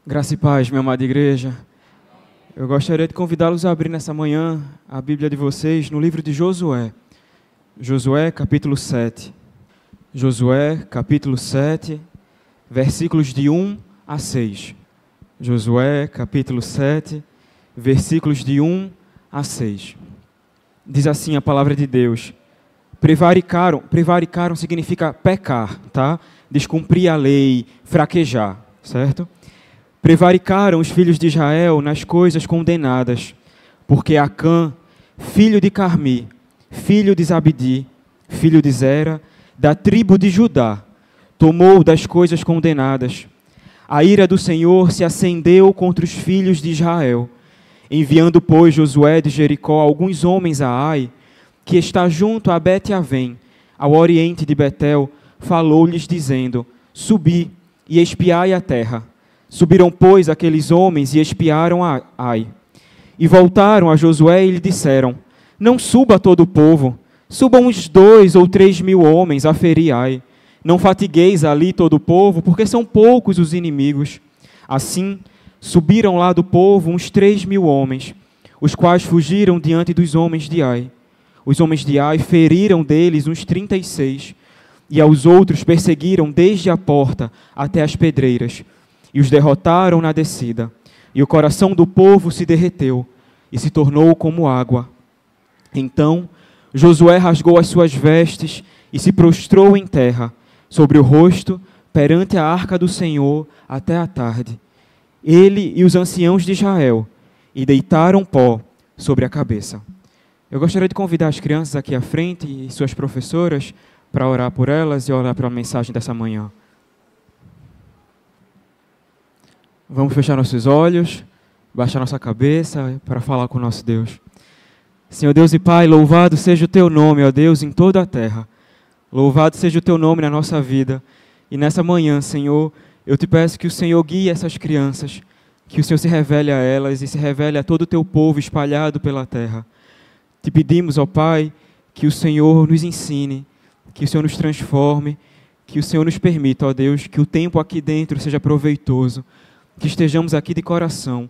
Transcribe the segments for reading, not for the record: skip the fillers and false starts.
Graça e paz, minha amada igreja. Eu gostaria de convidá-los a abrir nessa manhã a Bíblia de vocês no livro de Josué. Josué, capítulo 7. Josué, capítulo 7, versículos de 1 a 6. Josué, capítulo 7, versículos de 1 a 6. Diz assim a palavra de Deus. Prevaricaram significa pecar, tá? Descumprir a lei, fraquejar, certo? Prevaricaram os filhos de Israel nas coisas condenadas, porque Acã, filho de Carmi, filho de Zabdi, filho de Zera, da tribo de Judá, tomou das coisas condenadas. A ira do Senhor se acendeu contra os filhos de Israel, enviando, pois, Josué de Jericó alguns homens a Ai, que está junto a Bet-Avém, ao oriente de Betel, falou-lhes dizendo: Subi e espiai a terra. Subiram, pois, aqueles homens e espiaram a Ai. E voltaram a Josué e lhe disseram: Não suba todo o povo, subam uns 2 ou 3 mil homens a ferir Ai. Não fatigueis ali todo o povo, porque são poucos os inimigos. Assim, subiram lá do povo uns 3 mil homens, os quais fugiram diante dos homens de Ai. Os homens de Ai feriram deles uns 36, e aos outros perseguiram desde a porta até as pedreiras, e os derrotaram na descida. E o coração do povo se derreteu, e se tornou como água. Então Josué rasgou as suas vestes, e se prostrou em terra, sobre o rosto, perante a arca do Senhor, até a tarde. Ele e os anciãos de Israel, e deitaram pó sobre a cabeça. Eu gostaria de convidar as crianças aqui à frente, e suas professoras, para orar por elas e orar pela mensagem dessa manhã. Vamos fechar nossos olhos, baixar nossa cabeça para falar com o nosso Deus. Senhor Deus e Pai, louvado seja o Teu nome, ó Deus, em toda a terra. Louvado seja o Teu nome na nossa vida. E nessa manhã, Senhor, eu te peço que o Senhor guie essas crianças, que o Senhor se revele a elas e se revele a todo o Teu povo espalhado pela terra. Te pedimos, ó Pai, que o Senhor nos ensine, que o Senhor nos transforme, que o Senhor nos permita, ó Deus, que o tempo aqui dentro seja proveitoso, que estejamos aqui de coração,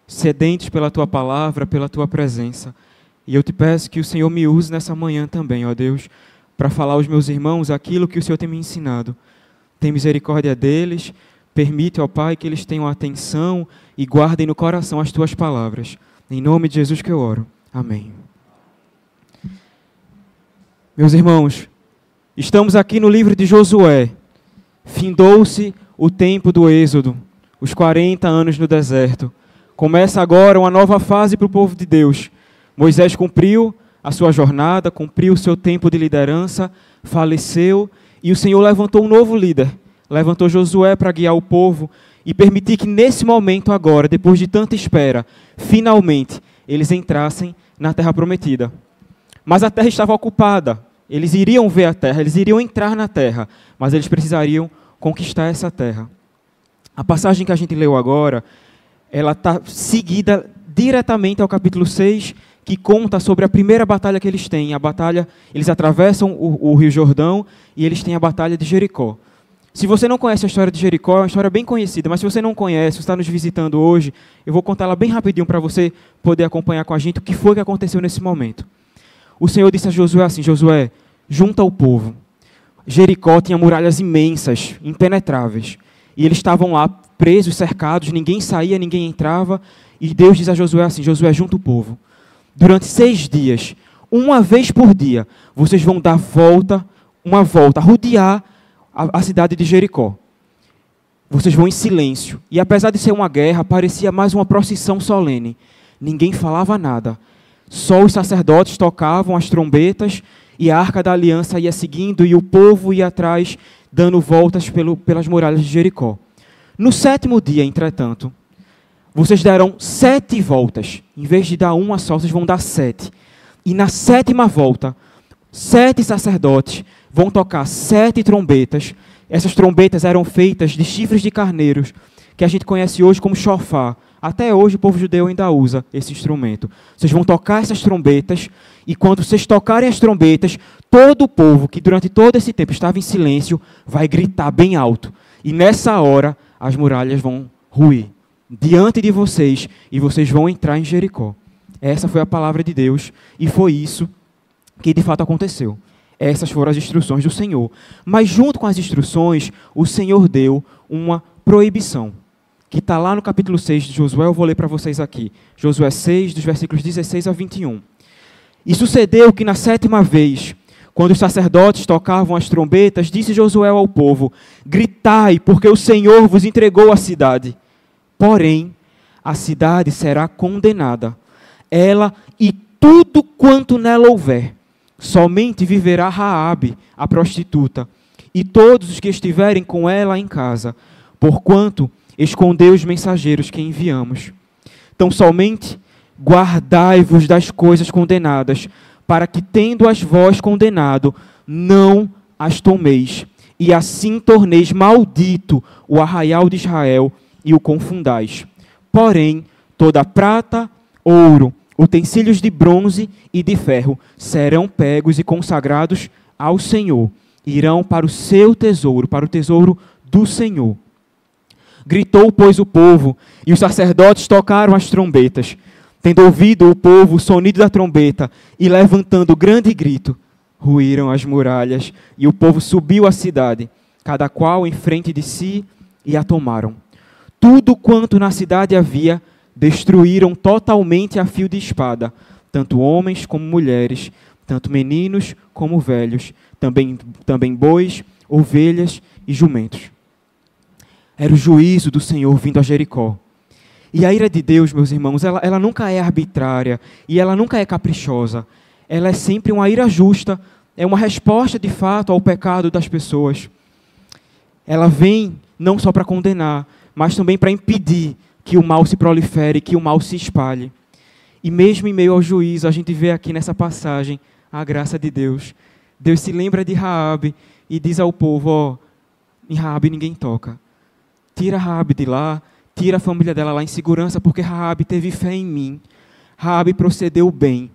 sedentes pela Tua palavra, pela Tua presença. E eu te peço que o Senhor me use nessa manhã também, ó Deus, para falar aos meus irmãos aquilo que o Senhor tem me ensinado. Tem misericórdia deles, permite, ó Pai, que eles tenham atenção e guardem no coração as Tuas palavras. Em nome de Jesus que eu oro. Amém. Meus irmãos, estamos aqui no livro de Josué. Findou-se o tempo do Êxodo, os 40 anos no deserto. Começa agora uma nova fase para o povo de Deus. Moisés cumpriu a sua jornada, cumpriu o seu tempo de liderança, faleceu, e o Senhor levantou um novo líder. Levantou Josué para guiar o povo e permitir que nesse momento agora, depois de tanta espera, finalmente eles entrassem na terra prometida. Mas a terra estava ocupada. Eles iriam ver a terra, eles iriam entrar na terra, mas eles precisariam conquistar essa terra. A passagem que a gente leu agora, ela está seguida diretamente ao capítulo 6, que conta sobre a primeira batalha que eles têm. Eles atravessam o Rio Jordão e eles têm a batalha de Jericó. Se você não conhece a história de Jericó, é uma história bem conhecida, mas se você não conhece, você está nos visitando hoje, eu vou contar ela bem rapidinho para você poder acompanhar com a gente o que foi que aconteceu nesse momento. O Senhor disse a Josué assim: Josué, junta o povo. Jericó tinha muralhas imensas, impenetráveis. E eles estavam lá presos, cercados, ninguém saía, ninguém entrava. E Deus diz a Josué assim: Josué, junta o povo. Durante 6 dias, uma vez por dia, vocês vão dar uma volta, rodear a cidade de Jericó. Vocês vão em silêncio. E apesar de ser uma guerra, parecia mais uma procissão solene. Ninguém falava nada. Só os sacerdotes tocavam as trombetas e a Arca da Aliança ia seguindo e o povo ia atrás, dando voltas pelas muralhas de Jericó. No 7º dia, entretanto, vocês deram 7 voltas. Em vez de dar uma só, vocês vão dar 7. E na 7ª volta, 7 sacerdotes vão tocar 7 trombetas. Essas trombetas eram feitas de chifres de carneiros, que a gente conhece hoje como shofar. Até hoje o povo judeu ainda usa esse instrumento. Vocês vão tocar essas trombetas, e quando vocês tocarem as trombetas, todo o povo que durante todo esse tempo estava em silêncio vai gritar bem alto. E nessa hora as muralhas vão ruir diante de vocês e vocês vão entrar em Jericó. Essa foi a palavra de Deus e foi isso que de fato aconteceu. Essas foram as instruções do Senhor. Mas junto com as instruções, o Senhor deu uma proibição, que está lá no capítulo 6 de Josué. Eu vou ler para vocês aqui. Josué 6, dos versículos 16 a 21. E sucedeu que na 7ª vez, quando os sacerdotes tocavam as trombetas, disse Josué ao povo: gritai, porque o Senhor vos entregou a cidade. Porém, a cidade será condenada, ela e tudo quanto nela houver. Somente viverá Raabe, a prostituta, e todos os que estiverem com ela em casa, porquanto escondeu os mensageiros que enviamos. Então somente guardai-vos das coisas condenadas, para que, tendo-as vós condenado, não as tomeis, e assim torneis maldito o arraial de Israel e o confundais. Porém, toda prata, ouro, utensílios de bronze e de ferro serão pegos e consagrados ao Senhor. Irão para o seu tesouro, para o tesouro do Senhor. Gritou, pois, o povo, e os sacerdotes tocaram as trombetas. Tendo ouvido o povo o sonido da trombeta, e levantando grande grito, ruíram as muralhas, e o povo subiu à cidade, cada qual em frente de si, e a tomaram. Tudo quanto na cidade havia, destruíram totalmente a fio de espada, tanto homens como mulheres, tanto meninos como velhos, também bois, ovelhas e jumentos. Era o juízo do Senhor vindo a Jericó. E a ira de Deus, meus irmãos, ela nunca é arbitrária e ela nunca é caprichosa. Ela é sempre uma ira justa, é uma resposta de fato ao pecado das pessoas. Ela vem não só para condenar, mas também para impedir que o mal se prolifere, que o mal se espalhe. E mesmo em meio ao juízo, a gente vê aqui nessa passagem a graça de Deus. Deus se lembra de Raabe e diz ao povo: em Raabe ninguém toca. Tira Raabe de lá, tira a família dela lá em segurança, porque Raabe teve fé em mim. Raabe procedeu bem.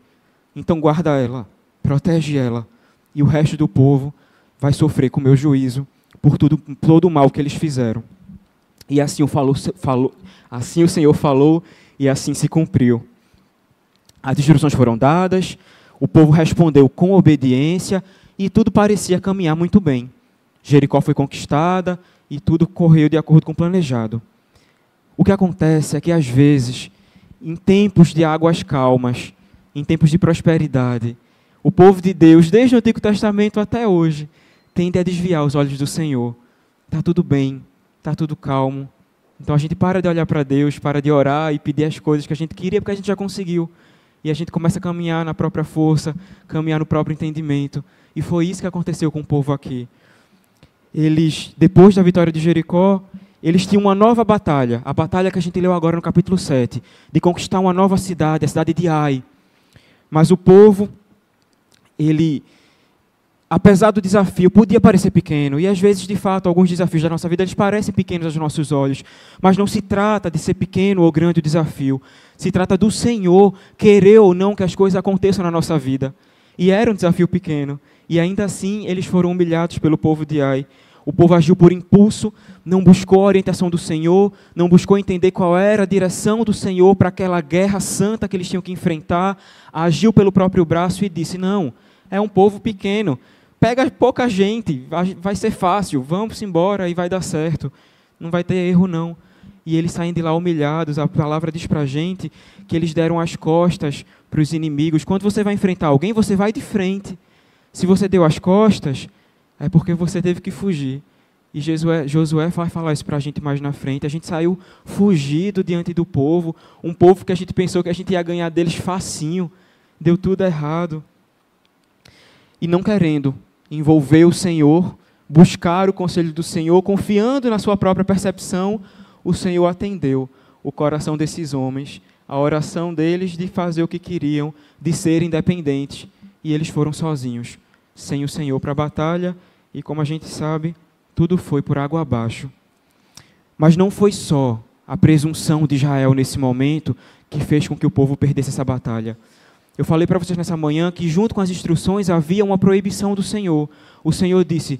Então guarda ela, protege ela. E o resto do povo vai sofrer com o meu juízo por todo o mal que eles fizeram. E assim assim o Senhor falou e assim se cumpriu. As instruções foram dadas, o povo respondeu com obediência e tudo parecia caminhar muito bem. Jericó foi conquistada e tudo correu de acordo com o planejado. O que acontece é que, às vezes, em tempos de águas calmas, em tempos de prosperidade, o povo de Deus, desde o Antigo Testamento até hoje, tende a desviar os olhos do Senhor. Está tudo bem, está tudo calmo. Então a gente para de olhar para Deus, para de orar e pedir as coisas que a gente queria porque a gente já conseguiu. E a gente começa a caminhar na própria força, caminhar no próprio entendimento. E foi isso que aconteceu com o povo aqui. Eles, depois da vitória de Jericó, eles tinham uma nova batalha, a batalha que a gente leu agora no capítulo 7, de conquistar uma nova cidade, a cidade de Ai. Mas o povo, apesar do desafio, podia parecer pequeno, e às vezes, de fato, alguns desafios da nossa vida, eles parecem pequenos aos nossos olhos, mas não se trata de ser pequeno ou grande o desafio, se trata do Senhor querer ou não que as coisas aconteçam na nossa vida. E era um desafio pequeno, e ainda assim eles foram humilhados pelo povo de Ai. O povo agiu por impulso, não buscou a orientação do Senhor, não buscou entender qual era a direção do Senhor para aquela guerra santa que eles tinham que enfrentar, agiu pelo próprio braço e disse: não, é um povo pequeno, pega pouca gente, vai ser fácil, vamos embora e vai dar certo, não vai ter erro não. E eles saem de lá humilhados. A palavra diz para a gente que eles deram as costas para os inimigos. Quando você vai enfrentar alguém, você vai de frente. Se você deu as costas, é porque você teve que fugir. E Josué vai falar isso para a gente mais na frente. A gente saiu fugido diante do povo, um povo que a gente pensou que a gente ia ganhar deles facinho. Deu tudo errado. E não querendo envolver o Senhor, buscar o conselho do Senhor, confiando na sua própria percepção, o Senhor atendeu o coração desses homens, a oração deles de fazer o que queriam, de ser independentes. E eles foram sozinhos, sem o Senhor para a batalha, e como a gente sabe, tudo foi por água abaixo. Mas não foi só a presunção de Israel nesse momento que fez com que o povo perdesse essa batalha. Eu falei para vocês nessa manhã que junto com as instruções havia uma proibição do Senhor. O Senhor disse: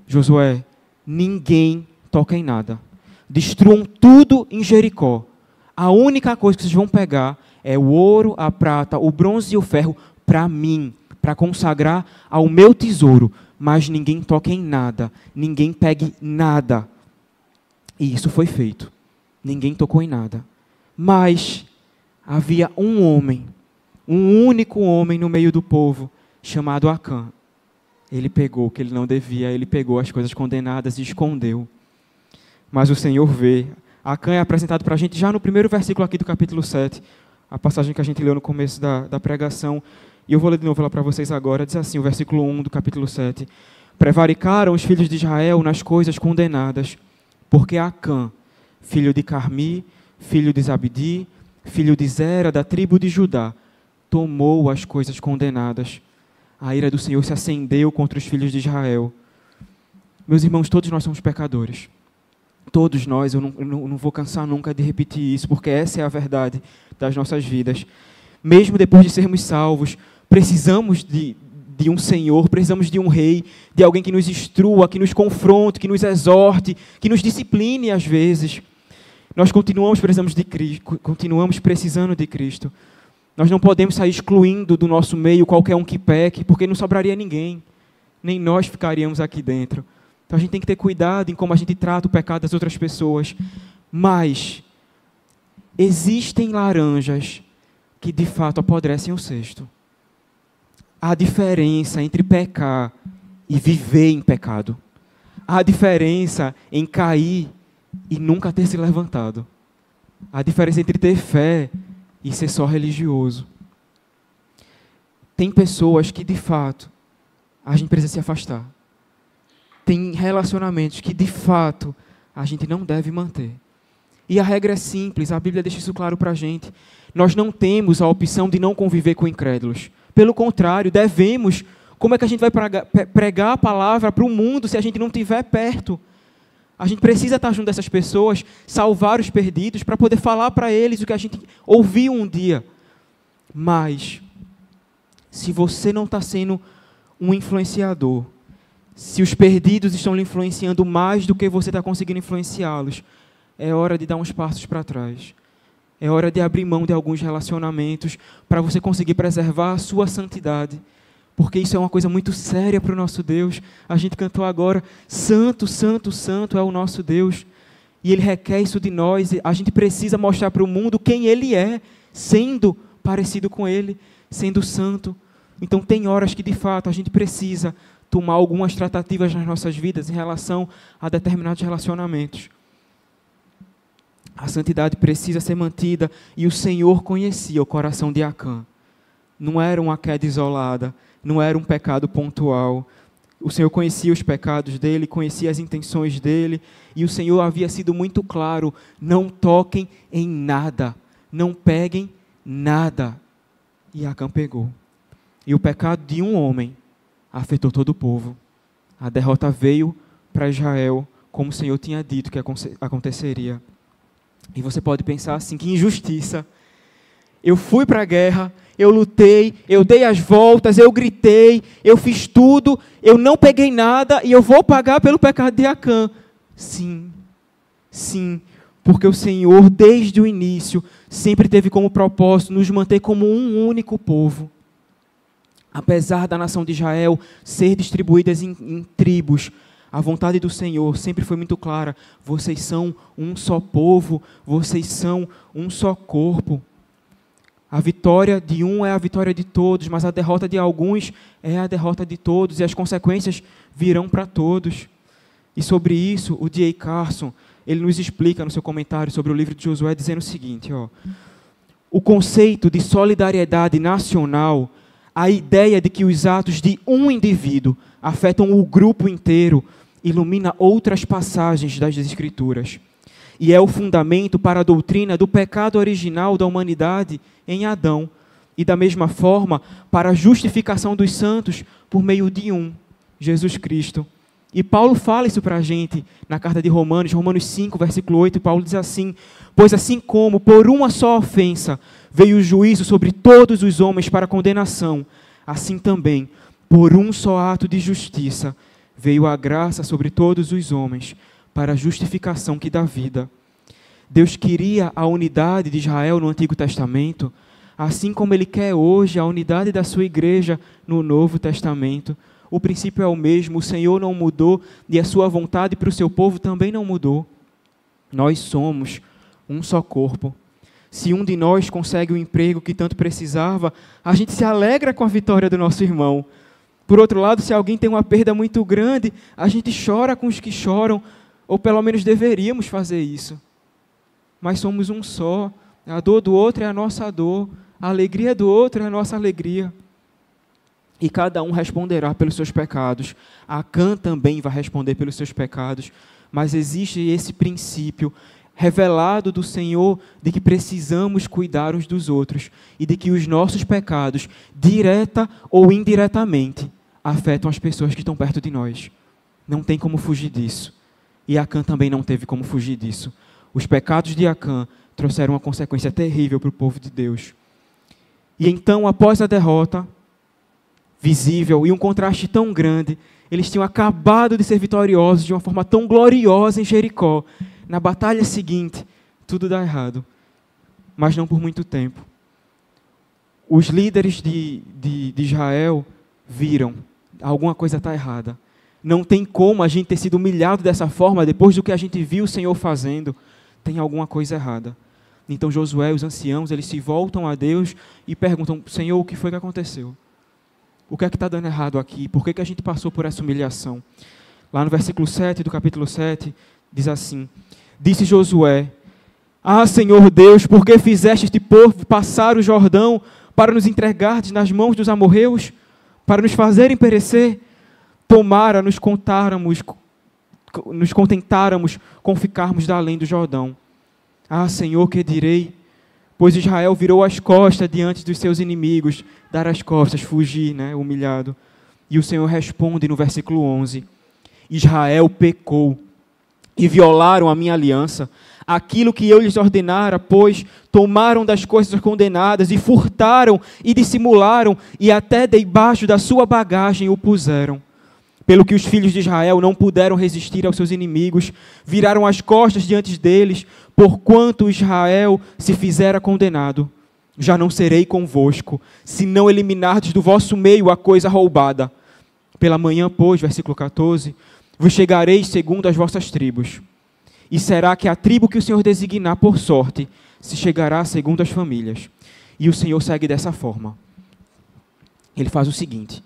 Josué, ninguém toca em nada. destruam tudo em Jericó. A única coisa que vocês vão pegar é o ouro, a prata, o bronze e o ferro para mim, para consagrar ao meu tesouro. Mas ninguém toque em nada, ninguém pegue nada. E isso foi feito. Ninguém tocou em nada. Mas havia um homem, um único homem no meio do povo, chamado Acã. Ele pegou o que ele não devia, ele pegou as coisas condenadas e escondeu. Mas o Senhor vê. Acã é apresentado para a gente já no primeiro versículo aqui do capítulo 7, a passagem que a gente leu no começo da pregação. E eu vou ler de novo lá para vocês agora. Diz assim, o versículo 1 do capítulo 7. Prevaricaram os filhos de Israel nas coisas condenadas, porque Acã, filho de Carmi, filho de Zabdi, filho de Zera, da tribo de Judá, tomou as coisas condenadas. A ira do Senhor se acendeu contra os filhos de Israel. Meus irmãos, todos nós somos pecadores. Todos nós, eu não vou cansar nunca de repetir isso, porque essa é a verdade das nossas vidas. Mesmo depois de sermos salvos, precisamos de um Senhor, precisamos de um Rei, de alguém que nos instrua, que nos confronte, que nos exorte, que nos discipline às vezes. Nós continuamos precisando de Cristo. Nós não podemos sair excluindo do nosso meio qualquer um que peque, porque não sobraria ninguém. Nem nós ficaríamos aqui dentro. Então a gente tem que ter cuidado em como a gente trata o pecado das outras pessoas. Mas existem laranjas que de fato apodrecem o cesto. Há diferença entre pecar e viver em pecado. Há diferença em cair e nunca ter se levantado. Há diferença entre ter fé e ser só religioso. Tem pessoas que, de fato, a gente precisa se afastar. Tem relacionamentos que, de fato, a gente não deve manter. E a regra é simples, a Bíblia deixa isso claro para a gente. Nós não temos a opção de não conviver com incrédulos. Pelo contrário, devemos. Como é que a gente vai pregar a palavra para o mundo se a gente não estiver perto? A gente precisa estar junto dessas pessoas, salvar os perdidos, para poder falar para eles o que a gente ouviu um dia. Mas, se você não está sendo um influenciador, se os perdidos estão lhe influenciando mais do que você está conseguindo influenciá-los, é hora de dar uns passos para trás. É hora de abrir mão de alguns relacionamentos para você conseguir preservar a sua santidade. Porque isso é uma coisa muito séria para o nosso Deus. A gente cantou agora, santo, santo, santo é o nosso Deus. E Ele requer isso de nós. A gente precisa mostrar para o mundo quem Ele é, sendo parecido com Ele, sendo santo. Então tem horas que de fato a gente precisa tomar algumas tratativas nas nossas vidas em relação a determinados relacionamentos. A santidade precisa ser mantida e o Senhor conhecia o coração de Acã. Não era uma queda isolada, não era um pecado pontual. O Senhor conhecia os pecados dele, conhecia as intenções dele, e o Senhor havia sido muito claro: não toquem em nada, não peguem nada. E Acã pegou. E o pecado de um homem afetou todo o povo. A derrota veio para Israel, como o Senhor tinha dito que aconteceria. E você pode pensar assim, que injustiça. Eu fui para a guerra, eu lutei, eu dei as voltas, eu gritei, eu fiz tudo, eu não peguei nada e eu vou pagar pelo pecado de Acã. Sim, sim, porque o Senhor, desde o início, sempre teve como propósito nos manter como um único povo. Apesar da nação de Israel ser distribuída em tribos, a vontade do Senhor sempre foi muito clara: vocês são um só povo, vocês são um só corpo. A vitória de um é a vitória de todos, mas a derrota de alguns é a derrota de todos, e as consequências virão para todos. E sobre isso, o D.A. Carson, ele nos explica no seu comentário sobre o livro de Josué, dizendo o seguinte: o conceito de solidariedade nacional, a ideia de que os atos de um indivíduo afetam o grupo inteiro, ilumina outras passagens das Escrituras. E é o fundamento para a doutrina do pecado original da humanidade em Adão. E da mesma forma, para a justificação dos santos por meio de um, Jesus Cristo. E Paulo fala isso para a gente na carta de Romanos 5, versículo 8, Paulo diz assim: pois assim como por uma só ofensa veio o juízo sobre todos os homens para condenação, assim também, por um só ato de justiça, veio a graça sobre todos os homens para a justificação que dá vida. Deus queria a unidade de Israel no Antigo Testamento, assim como Ele quer hoje a unidade da sua igreja no Novo Testamento. O princípio é o mesmo, o Senhor não mudou e a sua vontade para o seu povo também não mudou. Nós somos um só corpo. Se um de nós consegue o emprego que tanto precisava, a gente se alegra com a vitória do nosso irmão. Por outro lado, se alguém tem uma perda muito grande, a gente chora com os que choram, ou pelo menos deveríamos fazer isso. Mas somos um só. A dor do outro é a nossa dor, a alegria do outro é a nossa alegria. E cada um responderá pelos seus pecados. Acã também vai responder pelos seus pecados. Mas existe esse princípio revelado do Senhor de que precisamos cuidar uns dos outros e de que os nossos pecados, direta ou indiretamente, afetam as pessoas que estão perto de nós. Não tem como fugir disso. E Acã também não teve como fugir disso. Os pecados de Acã trouxeram uma consequência terrível para o povo de Deus. E então, após a derrota visível e um contraste tão grande, eles tinham acabado de ser vitoriosos de uma forma tão gloriosa em Jericó. Na batalha seguinte, tudo dá errado, mas não por muito tempo. Os líderes de Israel viram, alguma coisa está errada. Não tem como a gente ter sido humilhado dessa forma depois do que a gente viu o Senhor fazendo. Tem alguma coisa errada. Então Josué e os anciãos, eles se voltam a Deus e perguntam: Senhor, o que foi que aconteceu? O que é que está dando errado aqui? Por que a gente passou por essa humilhação? Lá no versículo 7 do capítulo 7, diz assim: Disse Josué: Ah, Senhor Deus, por que fizeste este povo passar o Jordão para nos entregardes nas mãos dos amorreus, para nos fazerem perecer? Tomara nos contentáramos com ficarmos da além do Jordão. Ah, Senhor, que direi? Pois Israel virou as costas diante dos seus inimigos, dar as costas, fugir, humilhado. E o Senhor responde no versículo 11: Israel pecou e violaram a minha aliança. Aquilo que eu lhes ordenara, pois tomaram das coisas condenadas e furtaram e dissimularam e até debaixo da sua bagagem o puseram. Pelo que os filhos de Israel não puderam resistir aos seus inimigos, viraram as costas diante deles, porquanto Israel se fizera condenado. Já não serei convosco, se não eliminardes do vosso meio a coisa roubada. Pela manhã, pois, versículo 14, vos chegareis segundo as vossas tribos. E será que a tribo que o Senhor designar por sorte se chegará segundo as famílias. E o Senhor segue dessa forma. Ele faz o seguinte: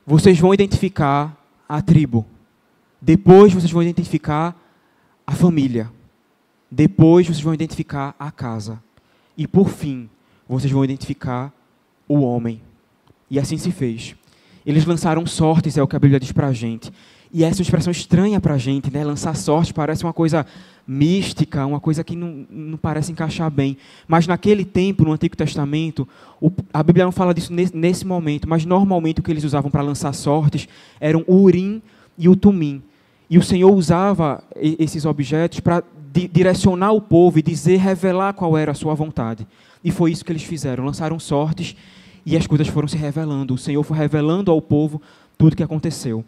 vocês vão identificar a tribo. Depois vocês vão identificar a família. Depois vocês vão identificar a casa. E por fim, vocês vão identificar o homem. E assim se fez. Eles lançaram sortes, é o que a Bíblia diz para a gente. E essa é uma expressão estranha para a gente, né? Lançar sorte parece uma coisa mística, uma coisa que não parece encaixar bem. Mas naquele tempo, no Antigo Testamento, a Bíblia não fala disso nesse momento, mas normalmente o que eles usavam para lançar sortes eram o Urim e o Tumim. E o Senhor usava esses objetos para direcionar o povo e revelar qual era a sua vontade. E foi isso que eles fizeram, lançaram sortes e as coisas foram se revelando. O Senhor foi revelando ao povo tudo o que aconteceu.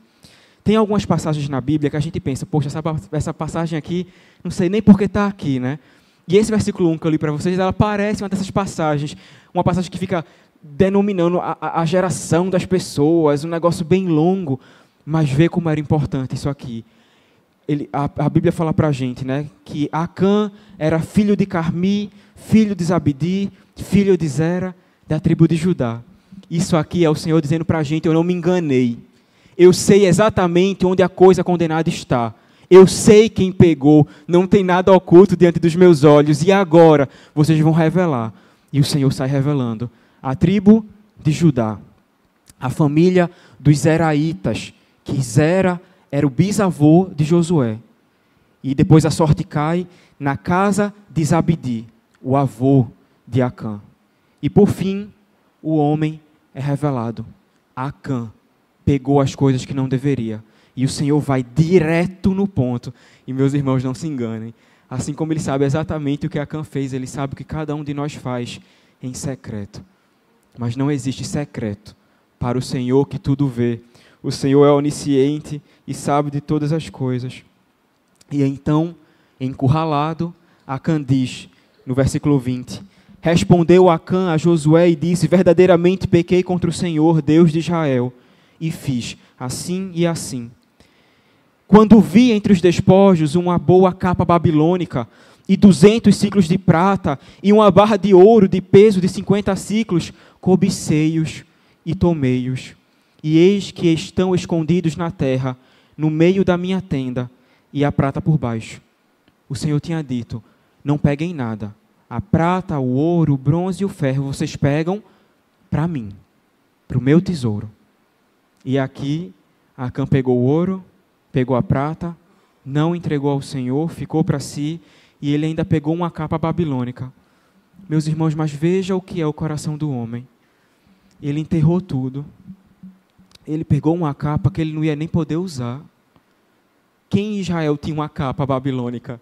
Tem algumas passagens na Bíblia que a gente pensa: poxa, essa passagem aqui, não sei nem por que está aqui, né? E esse versículo 1 que eu li para vocês, ela parece uma dessas passagens, uma passagem que fica denominando a geração das pessoas, um negócio bem longo, mas vê como era importante isso aqui. A Bíblia fala para a gente, né, que Acã era filho de Carmi, filho de Zabdi, filho de Zera, da tribo de Judá. Isso aqui é o Senhor dizendo para a gente: eu não me enganei. Eu sei exatamente onde a coisa condenada está. Eu sei quem pegou. Não tem nada oculto diante dos meus olhos. E agora vocês vão revelar. E o Senhor sai revelando. A tribo de Judá. A família dos Zeraitas. Que Zera era o bisavô de Josué. E depois a sorte cai na casa de Zabdi, o avô de Acã. E por fim, o homem é revelado. Acã pegou as coisas que não deveria. E o Senhor vai direto no ponto. E meus irmãos, não se enganem. Assim como Ele sabe exatamente o que Acã fez, Ele sabe o que cada um de nós faz em secreto. Mas não existe secreto para o Senhor que tudo vê. O Senhor é onisciente e sabe de todas as coisas. E então, encurralado, Acã diz, no versículo 20, respondeu Acã a Josué e disse, verdadeiramente pequei contra o Senhor, Deus de Israel, e fiz assim e assim. Quando vi entre os despojos uma boa capa babilônica, e 200 ciclos de prata, e uma barra de ouro de peso de 50 ciclos, cobicei-os e tomei-os. E eis que estão escondidos na terra, no meio da minha tenda, e a prata por baixo. O Senhor tinha dito, não peguem nada. A prata, o ouro, o bronze e o ferro, vocês pegam para mim, para o meu tesouro. E aqui, Acã pegou o ouro, pegou a prata, não entregou ao Senhor, ficou para si, e ele ainda pegou uma capa babilônica. Meus irmãos, mas veja o que é o coração do homem. Ele enterrou tudo. Ele pegou uma capa que ele não ia nem poder usar. Quem em Israel tinha uma capa babilônica?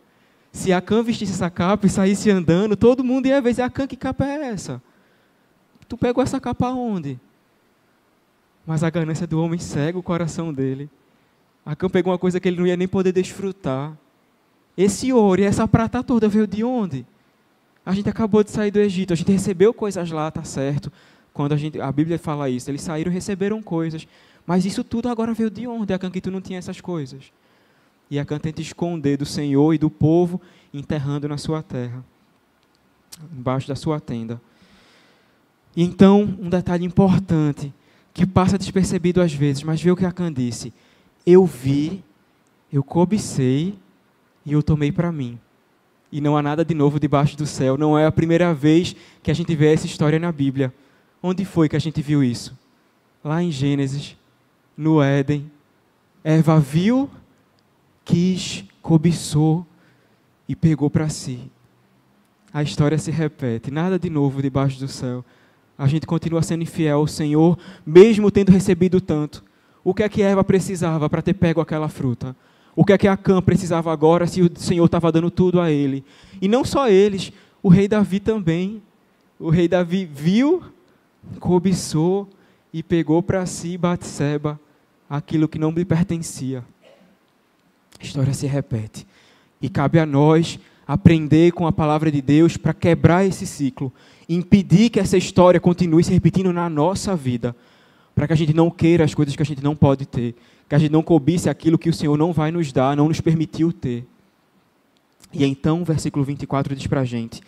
Se Acã vestisse essa capa e saísse andando, todo mundo ia ver, Acã, que capa é essa? Tu pegou essa capa aonde? Mas a ganância do homem cega o coração dele. Acã pegou uma coisa que ele não ia nem poder desfrutar. Esse ouro e essa prata toda veio de onde? A gente acabou de sair do Egito, a gente recebeu coisas lá, tá certo? Quando a Bíblia fala isso, eles saíram e receberam coisas. Mas isso tudo agora veio de onde, Acã, que tu não tinha essas coisas? E Acã tenta esconder do Senhor e do povo, enterrando na sua terra, embaixo da sua tenda. E então, um detalhe importante, que passa despercebido às vezes, mas vê o que Acã disse. Eu vi, eu cobicei e eu tomei para mim. E não há nada de novo debaixo do céu. Não é a primeira vez que a gente vê essa história na Bíblia. Onde foi que a gente viu isso? Lá em Gênesis, no Éden. Eva viu, quis, cobiçou e pegou para si. A história se repete. Nada de novo debaixo do céu. A gente continua sendo infiel ao Senhor, mesmo tendo recebido tanto. O que é que Eva precisava para ter pego aquela fruta? O que é que Acã precisava agora, se o Senhor estava dando tudo a ele? E não só eles, o rei Davi também. O rei Davi viu, cobiçou e pegou para si, Batseba, aquilo que não lhe pertencia. A história se repete. E cabe a nós aprender com a palavra de Deus para quebrar esse ciclo. Impedir que essa história continue se repetindo na nossa vida. Para que a gente não queira as coisas que a gente não pode ter. Que a gente não cobice aquilo que o Senhor não vai nos dar, não nos permitiu ter. E então, o versículo 24 diz para a gente.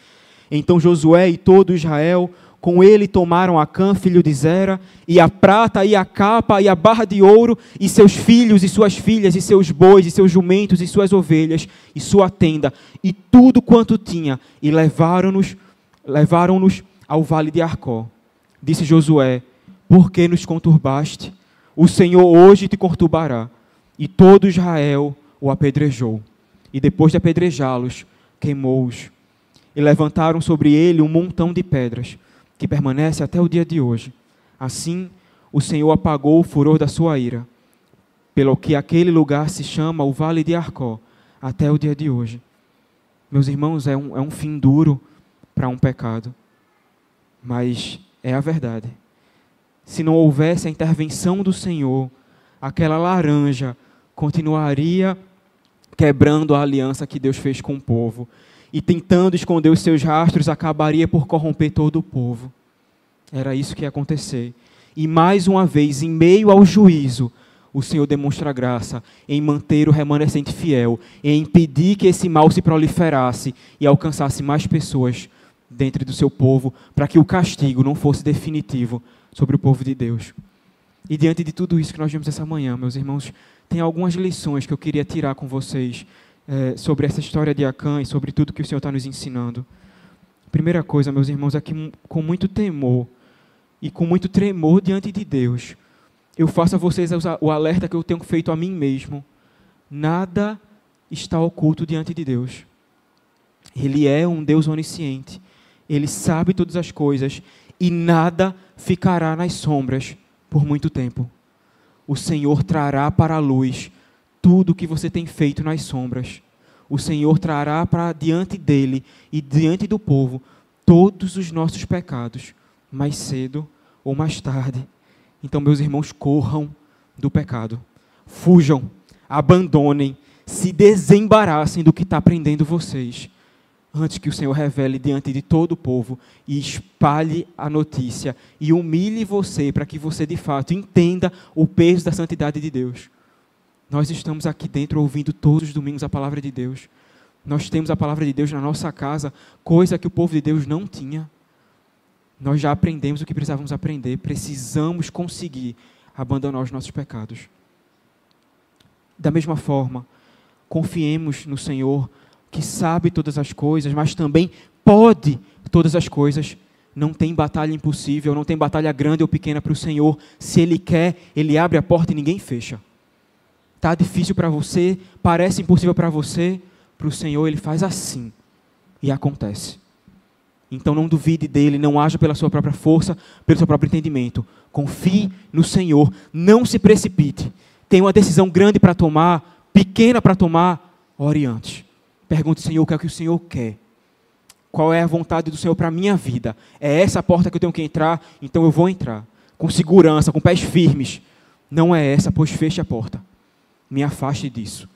Então Josué e todo Israel, com ele tomaram Acã, filho de Zera, e a prata, e a capa, e a barra de ouro, e seus filhos, e suas filhas, e seus bois, e seus jumentos, e suas ovelhas, e sua tenda, e tudo quanto tinha, e levaram-nos ao vale de Arcó. Disse Josué, por que nos conturbaste? O Senhor hoje te conturbará. E todo Israel o apedrejou. E depois de apedrejá-los, queimou-os. E levantaram sobre ele um montão de pedras, que permanece até o dia de hoje. Assim, o Senhor apagou o furor da sua ira, pelo que aquele lugar se chama o Vale de Arcó, até o dia de hoje. Meus irmãos, é um fim duro para um pecado, mas é a verdade. Se não houvesse a intervenção do Senhor, aquela laranja continuaria quebrando a aliança que Deus fez com o povo. E tentando esconder os seus rastros, acabaria por corromper todo o povo. Era isso que ia acontecer. E mais uma vez, em meio ao juízo, o Senhor demonstra graça em manter o remanescente fiel, em impedir que esse mal se proliferasse e alcançasse mais pessoas dentro do seu povo, para que o castigo não fosse definitivo sobre o povo de Deus. E diante de tudo isso que nós vimos essa manhã, meus irmãos, tem algumas lições que eu queria tirar com vocês sobre essa história de Acã e sobre tudo que o Senhor está nos ensinando. Primeira coisa, meus irmãos, é que com muito temor e com muito tremor diante de Deus, eu faço a vocês o alerta que eu tenho feito a mim mesmo. Nada está oculto diante de Deus. Ele é um Deus onisciente. Ele sabe todas as coisas e nada ficará nas sombras por muito tempo. O Senhor trará para a luz tudo o que você tem feito nas sombras. O Senhor trará para diante dele e diante do povo todos os nossos pecados, mais cedo ou mais tarde. Então, meus irmãos, corram do pecado. Fujam, abandonem, se desembaraçem do que está prendendo vocês, antes que o Senhor revele diante de todo o povo e espalhe a notícia e humilhe você para que você de fato entenda o peso da santidade de Deus. Nós estamos aqui dentro ouvindo todos os domingos a palavra de Deus. Nós temos a palavra de Deus na nossa casa, coisa que o povo de Deus não tinha. Nós já aprendemos o que precisávamos aprender, precisamos conseguir abandonar os nossos pecados. Da mesma forma, confiemos no Senhor, que sabe todas as coisas, mas também pode todas as coisas. Não tem batalha impossível, não tem batalha grande ou pequena para o Senhor. Se Ele quer, Ele abre a porta e ninguém fecha. Está difícil para você, parece impossível para você, para o Senhor Ele faz assim, e acontece. Então não duvide dEle, não haja pela sua própria força, pelo seu próprio entendimento. Confie no Senhor, não se precipite. Tem uma decisão grande para tomar, pequena para tomar, ore antes. Pergunte, Senhor, o que é que o Senhor quer? Qual é a vontade do Senhor para a minha vida? É essa a porta que eu tenho que entrar? Então eu vou entrar. Com segurança, com pés firmes. Não é essa, pois feche a porta. Me afaste disso.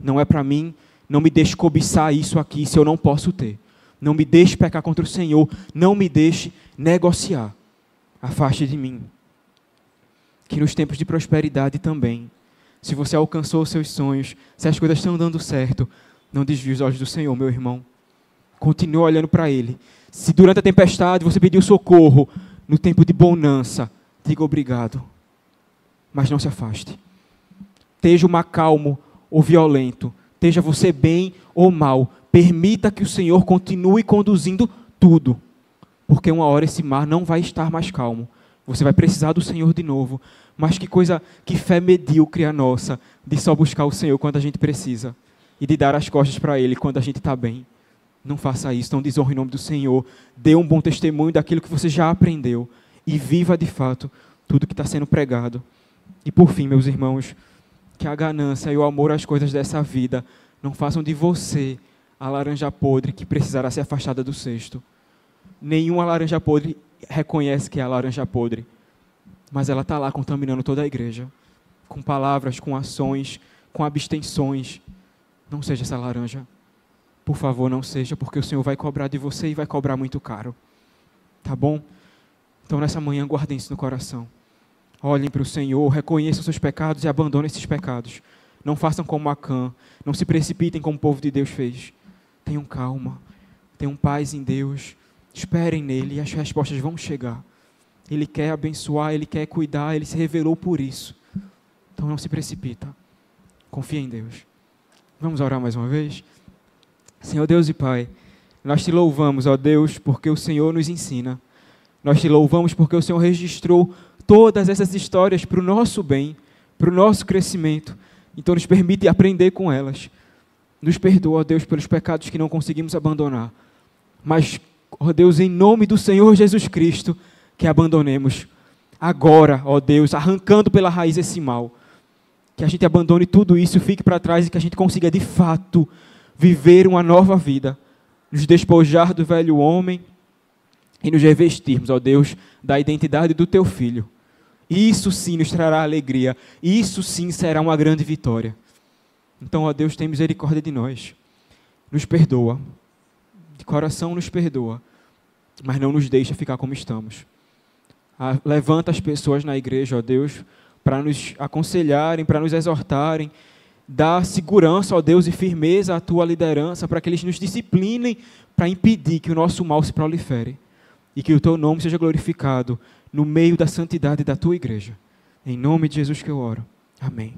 Não é para mim, não me deixe cobiçar isso aqui se eu não posso ter. Não me deixe pecar contra o Senhor. Não me deixe negociar. Afaste de mim. Que nos tempos de prosperidade também, se você alcançou os seus sonhos, se as coisas estão dando certo, não desvie os olhos do Senhor, meu irmão. Continue olhando para Ele. Se durante a tempestade você pediu socorro, no tempo de bonança, diga obrigado. Mas não se afaste. Esteja o calmo ou violento, esteja você bem ou mal, permita que o Senhor continue conduzindo tudo. Porque uma hora esse mar não vai estar mais calmo. Você vai precisar do Senhor de novo. Mas que fé medíocre a nossa, de só buscar o Senhor quando a gente precisa. E de dar as costas para Ele quando a gente está bem. Não faça isso, não desonre o nome do Senhor. Dê um bom testemunho daquilo que você já aprendeu. E viva de fato tudo que está sendo pregado. E por fim, meus irmãos, que a ganância e o amor às coisas dessa vida não façam de você a laranja podre que precisará ser afastada do cesto. Nenhuma laranja podre reconhece que é a laranja podre, mas ela está lá contaminando toda a igreja, com palavras, com ações, com abstenções. Não seja essa laranja. Por favor, não seja, porque o Senhor vai cobrar de você e vai cobrar muito caro. Tá bom? Então, nessa manhã, guardem isso no coração. Olhem para o Senhor, reconheçam seus pecados e abandonem esses pecados. Não façam como Acã, não se precipitem como o povo de Deus fez. Tenham calma, tenham paz em Deus. Esperem nele e as respostas vão chegar. Ele quer abençoar, Ele quer cuidar, Ele se revelou por isso. Então não se precipita. Confia em Deus. Vamos orar mais uma vez? Senhor Deus e Pai, nós te louvamos, ó Deus, porque o Senhor nos ensina. Nós te louvamos porque o Senhor registrou todas essas histórias para o nosso bem, para o nosso crescimento. Então nos permite aprender com elas. Nos perdoa, ó Deus, pelos pecados que não conseguimos abandonar. Mas, ó Deus, em nome do Senhor Jesus Cristo, que abandonemos agora, ó Deus, arrancando pela raiz esse mal. Que a gente abandone tudo isso, fique para trás e que a gente consiga, de fato, viver uma nova vida. Nos despojar do velho homem e nos revestirmos, ó Deus, da identidade do Teu Filho. Isso sim nos trará alegria. Isso sim será uma grande vitória. Então, ó Deus, tem misericórdia de nós. Nos perdoa. De coração nos perdoa. Mas não nos deixa ficar como estamos. Levanta as pessoas na igreja, ó Deus, para nos aconselharem, para nos exortarem. Dá segurança, ó Deus, e firmeza à Tua liderança, para que eles nos disciplinem, para impedir que o nosso mal se prolifere. E que o Teu nome seja glorificado no meio da santidade da Tua igreja. Em nome de Jesus que eu oro. Amém.